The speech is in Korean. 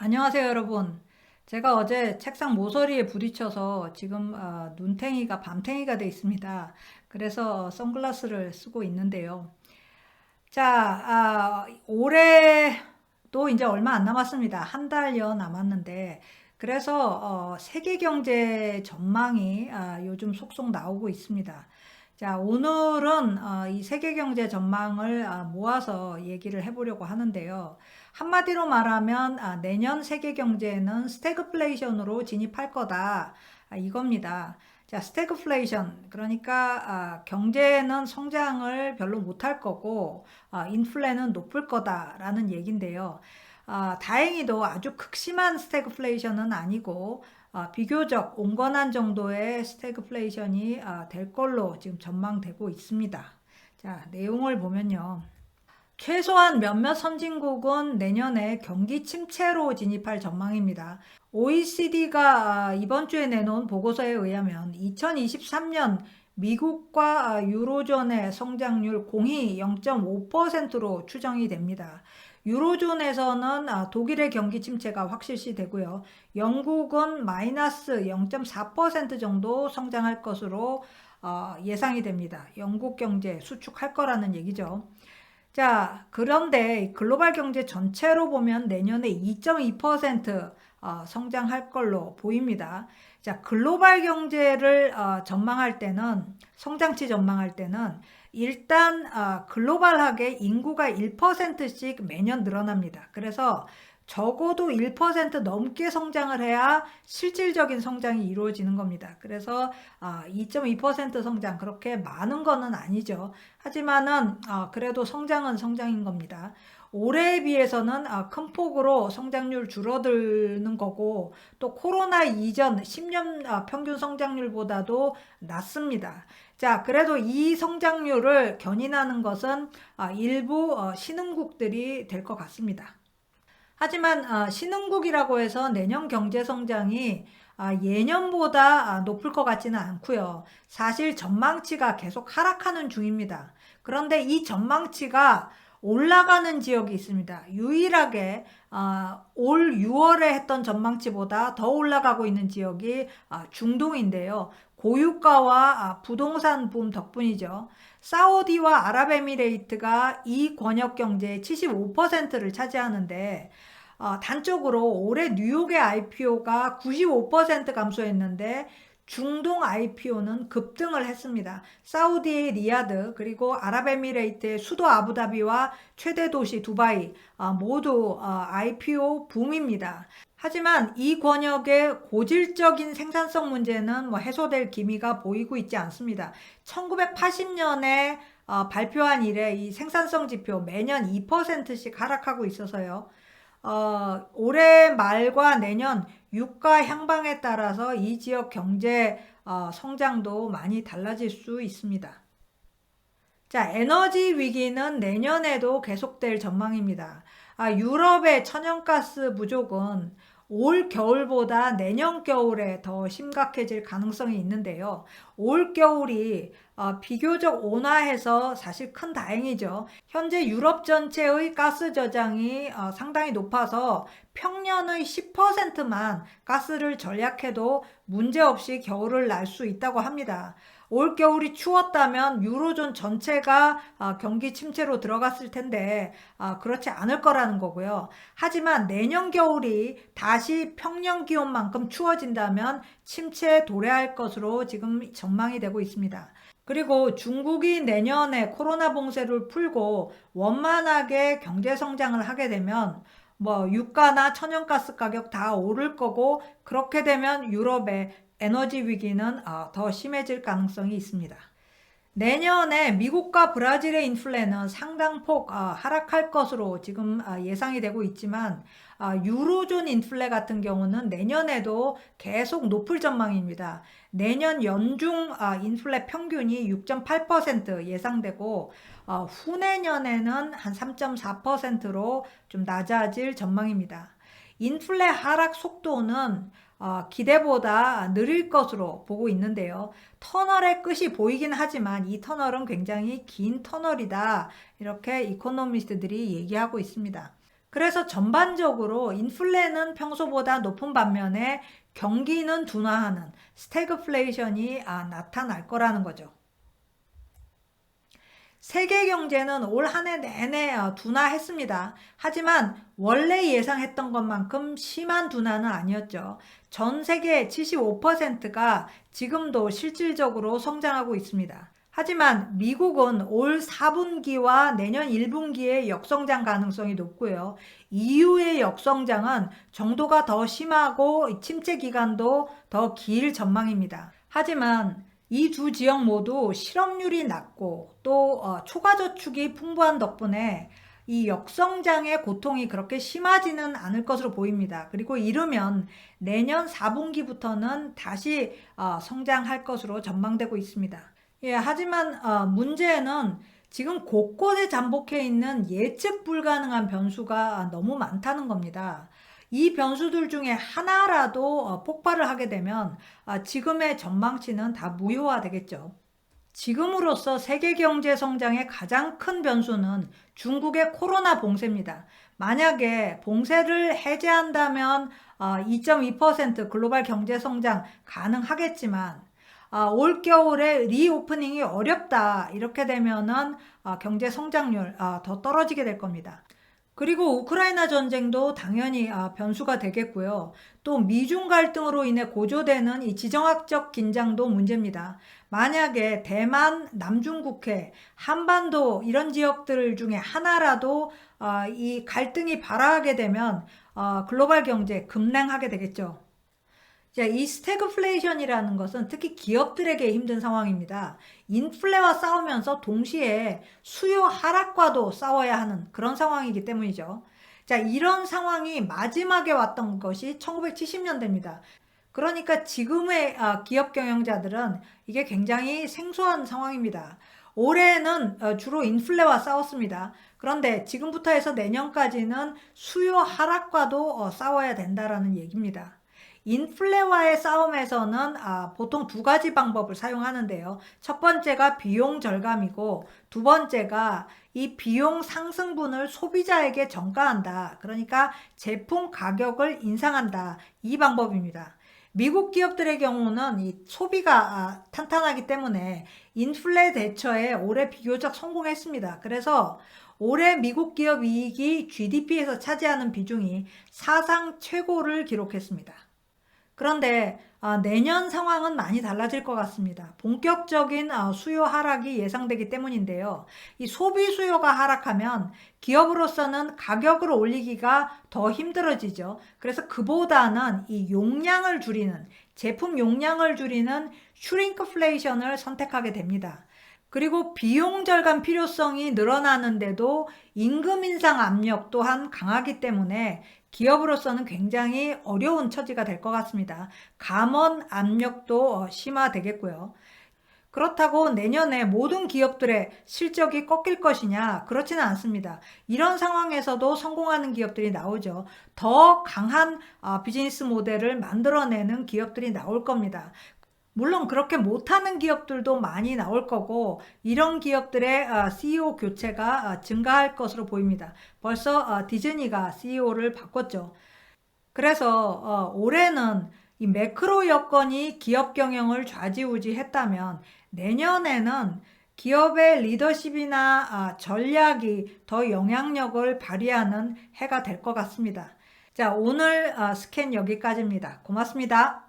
안녕하세요, 여러분. 제가 어제 책상 모서리에 부딪혀서 지금 눈탱이가 밤탱이가 돼 있습니다. 그래서 선글라스를 쓰고 있는데요. 자, 올해도 이제 얼마 안 남았습니다. 한 달여 남았는데, 그래서 세계 경제 전망이 요즘 속속 나오고 있습니다. 자, 오늘은 이 세계 경제 전망을 모아서 얘기를 해보려고 하는데요. 한마디로 말하면 내년 세계 경제는 스태그플레이션으로 진입할 거다. 이겁니다. 자, 스태그플레이션. 그러니까 경제는 성장을 별로 못할 거고 인플레는 높을 거다라는 얘긴데요. 다행히도 아주 극심한 스태그플레이션은 아니고 비교적 온건한 정도의 스태그플레이션이 될 걸로 지금 전망되고 있습니다. 자, 내용을 보면요. 최소한 몇몇 선진국은 내년에 경기 침체로 진입할 전망입니다. OECD가 이번 주에 내놓은 보고서에 의하면 2023년 미국과 유로존의 성장률 공히 0.5%로 추정이 됩니다. 유로존에서는 독일의 경기 침체가 확실시 되고요. 영국은 마이너스 0.4% 정도 성장할 것으로 예상이 됩니다. 영국 경제 수축할 거라는 얘기죠. 자, 그런데 글로벌 경제 전체로 보면 내년에 2.2% 성장할 걸로 보입니다. 자, 글로벌 경제를 전망할 때는, 성장치 전망할 때는 일단 글로벌하게 인구가 1%씩 매년 늘어납니다. 그래서 적어도 1% 넘게 성장을 해야 실질적인 성장이 이루어지는 겁니다. 그래서 2.2% 성장 그렇게 많은 거는 아니죠. 하지만은 그래도 성장은 성장인 겁니다. 올해에 비해서는 큰 폭으로 성장률 줄어드는 거고 또 코로나 이전 10년 평균 성장률보다도 낮습니다. 자, 그래도 이 성장률을 견인하는 것은 일부 신흥국들이 될 것 같습니다. 하지만 신흥국이라고 해서 내년 경제 성장이 예년보다 높을 것 같지는 않고요. 사실 전망치가 계속 하락하는 중입니다. 그런데 이 전망치가 올라가는 지역이 있습니다. 유일하게 올 6월에 했던 전망치보다 더 올라가고 있는 지역이 중동인데요. 고유가와 부동산 붐 덕분이죠. 사우디와 아랍에미레이트가 이 권역 경제의 75%를 차지하는데 단적으로 올해 뉴욕의 IPO가 95% 감소했는데 중동 IPO는 급등을 했습니다. 사우디의 리야드 그리고 아랍에미레이트의 수도 아부다비와 최대 도시 두바이 모두 IPO 붐입니다. 하지만 이 권역의 고질적인 생산성 문제는 해소될 기미가 보이고 있지 않습니다. 1980년에 발표한 이래 이 생산성 지표 매년 2%씩 하락하고 있어서요. 올해 말과 내년 유가 향방에 따라서 이 지역 경제 성장도 많이 달라질 수 있습니다. 자, 에너지 위기는 내년에도 계속될 전망입니다. 유럽의 천연가스 부족은 올 겨울보다 내년 겨울에 더 심각해질 가능성이 있는데요. 올 겨울이 비교적 온화해서 사실 큰 다행이죠. 현재 유럽 전체의 가스 저장이 상당히 높아서 평년의 10%만 가스를 절약해도 문제없이 겨울을 날 수 있다고 합니다. 올겨울이 추웠다면 유로존 전체가 경기 침체로 들어갔을 텐데 그렇지 않을 거라는 거고요. 하지만 내년 겨울이 다시 평년 기온만큼 추워진다면 침체에 도래할 것으로 지금 전망이 되고 있습니다. 그리고 중국이 내년에 코로나 봉쇄를 풀고 원만하게 경제 성장을 하게 되면 유가나 천연가스 가격 다 오를 거고 그렇게 되면 유럽의 에너지 위기는 더 심해질 가능성이 있습니다. 내년에 미국과 브라질의 인플레는 상당폭 하락할 것으로 지금 예상이 되고 있지만 유로존 인플레 같은 경우는 내년에도 계속 높을 전망입니다. 내년 연중 인플레 평균이 6.8% 예상되고 후내년에는 한 3.4%로 좀 낮아질 전망입니다. 인플레 하락 속도는 기대보다 느릴 것으로 보고 있는데요. 터널의 끝이 보이긴 하지만 이 터널은 굉장히 긴 터널이다. 이렇게 이코노미스트들이 얘기하고 있습니다. 그래서 전반적으로 인플레는 평소보다 높은 반면에 경기는 둔화하는 스태그플레이션이 나타날 거라는 거죠. 세계 경제는 올 한 해 내내 둔화했습니다. 하지만 원래 예상했던 것만큼 심한 둔화는 아니었죠. 전 세계 75%가 지금도 실질적으로 성장하고 있습니다. 하지만 미국은 올 4분기와 내년 1분기의 역성장 가능성이 높고요. EU의 역성장은 정도가 더 심하고 침체 기간도 더 길 전망입니다. 하지만 이 두 지역 모두 실업률이 낮고 또 초과 저축이 풍부한 덕분에 이 역성장의 고통이 그렇게 심하지는 않을 것으로 보입니다. 그리고 이르면 내년 4분기부터는 다시 성장할 것으로 전망되고 있습니다. 예, 하지만 문제는 지금 곳곳에 잠복해 있는 예측 불가능한 변수가 너무 많다는 겁니다. 이 변수들 중에 하나라도 폭발을 하게 되면 지금의 전망치는 다 무효화되겠죠. 지금으로서 세계 경제 성장의 가장 큰 변수는 중국의 코로나 봉쇄입니다. 만약에 봉쇄를 해제한다면 2.2% 글로벌 경제 성장 가능하겠지만 올 겨울에 리오프닝이 어렵다 이렇게 되면은 경제 성장률 더 떨어지게 될 겁니다. 그리고 우크라이나 전쟁도 당연히 변수가 되겠고요. 또 미중 갈등으로 인해 고조되는 이 지정학적 긴장도 문제입니다. 만약에 대만, 남중국해, 한반도 이런 지역들 중에 하나라도 이 갈등이 발화하게 되면 글로벌 경제 급냉하게 되겠죠. 자, 이 스태그플레이션이라는 것은 특히 기업들에게 힘든 상황입니다. 인플레와 싸우면서 동시에 수요 하락과도 싸워야 하는 그런 상황이기 때문이죠. 자, 이런 상황이 마지막에 왔던 것이 1970년대입니다. 그러니까 지금의 기업 경영자들은 이게 굉장히 생소한 상황입니다. 올해는 주로 인플레와 싸웠습니다. 그런데 지금부터 해서 내년까지는 수요 하락과도 싸워야 된다라는 얘기입니다. 인플레와의 싸움에서는 보통 두 가지 방법을 사용하는데요. 첫 번째가 비용 절감이고 두 번째가 이 비용 상승분을 소비자에게 전가한다. 그러니까 제품 가격을 인상한다. 이 방법입니다. 미국 기업들의 경우는 이 소비가 탄탄하기 때문에 인플레 대처에 올해 비교적 성공했습니다. 그래서 올해 미국 기업 이익이 GDP에서 차지하는 비중이 사상 최고를 기록했습니다. 그런데 내년 상황은 많이 달라질 것 같습니다. 본격적인 수요 하락이 예상되기 때문인데요. 이 소비 수요가 하락하면 기업으로서는 가격을 올리기가 더 힘들어지죠. 그래서 그보다는 이 용량을 줄이는, 제품 용량을 줄이는 슈링크플레이션을 선택하게 됩니다. 그리고 비용 절감 필요성이 늘어나는데도 임금 인상 압력 또한 강하기 때문에 기업으로서는 굉장히 어려운 처지가 될 것 같습니다. 감원 압력도 심화되겠고요. 그렇다고 내년에 모든 기업들의 실적이 꺾일 것이냐? 그렇지는 않습니다. 이런 상황에서도 성공하는 기업들이 나오죠. 더 강한 비즈니스 모델을 만들어내는 기업들이 나올 겁니다. 물론 그렇게 못하는 기업들도 많이 나올 거고 이런 기업들의 CEO 교체가 증가할 것으로 보입니다. 벌써 디즈니가 CEO를 바꿨죠. 그래서 올해는 이 매크로 여건이 기업 경영을 좌지우지했다면 내년에는 기업의 리더십이나 전략이 더 영향력을 발휘하는 해가 될 것 같습니다. 자, 오늘 스캔 여기까지입니다. 고맙습니다.